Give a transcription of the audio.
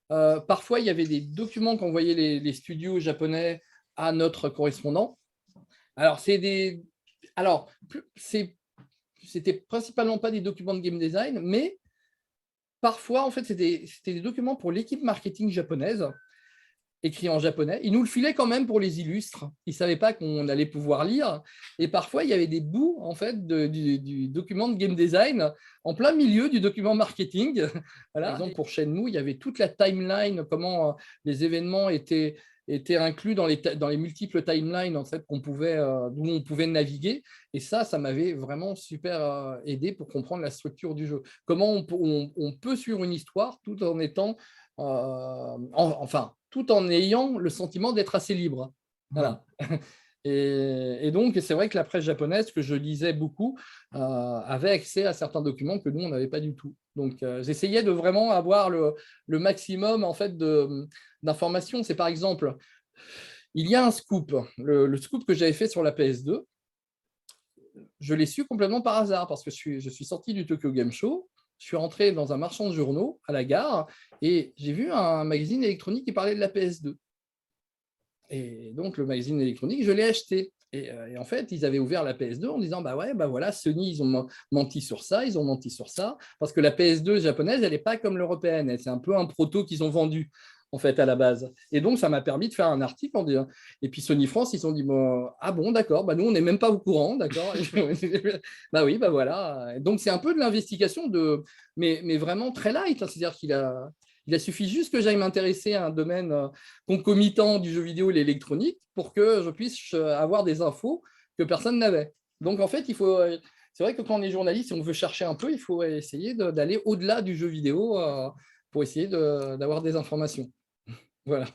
Parfois, il y avait des documents qu'envoyaient les studios japonais à notre correspondant. Alors, c'était principalement pas des documents de game design, mais parfois, en fait, c'était des documents pour l'équipe marketing japonaise, écrits en japonais. Ils nous le filaient quand même pour les illustres. Ils ne savaient pas qu'on allait pouvoir lire. Et parfois, il y avait des bouts en fait, du document de game design en plein milieu du document marketing. Voilà. Par exemple, pour Shenmue, il y avait toute la timeline, comment les événements étaient inclus dans les multiples timelines en fait, d'où on pouvait naviguer. Et ça m'avait vraiment super aidé pour comprendre la structure du jeu. Comment on peut suivre une histoire tout en étant enfin, tout en ayant le sentiment d'être assez libre. Voilà. Et donc, c'est vrai que la presse japonaise, que je lisais beaucoup, avait accès à certains documents que nous, on n'avait pas du tout. Donc, j'essayais de vraiment avoir le maximum en fait, d'informations. C'est par exemple, il y a un scoop, le scoop que j'avais fait sur la PS2, je l'ai su complètement par hasard parce que je suis sorti du Tokyo Game Show, je suis rentré dans un marchand de journaux à la gare et j'ai vu un magazine électronique qui parlait de la PS2. Et donc, le magazine électronique, je l'ai acheté. Et en fait, ils avaient ouvert la PS2 en disant, bah ouais, bah voilà, Sony, ils ont menti sur ça, ils ont menti sur ça, parce que la PS2 japonaise, elle n'est pas comme l'européenne, c'est un peu un proto qu'ils ont vendu, en fait, à la base. Et donc, ça m'a permis de faire un article en disant, et puis Sony France, ils ont dit, bon, ah bon, d'accord, bah nous, on n'est même pas au courant, d'accord. Bah oui, bah voilà. Et donc, c'est un peu de l'investigation, mais vraiment très light, hein. C'est-à-dire il a suffi juste que j'aille m'intéresser à un domaine concomitant du jeu vidéo et l'électronique pour que je puisse avoir des infos que personne n'avait. Donc, en fait, c'est vrai que quand on est journaliste, si on veut chercher un peu, il faut essayer d'aller au-delà du jeu vidéo pour essayer d'avoir des informations. Voilà.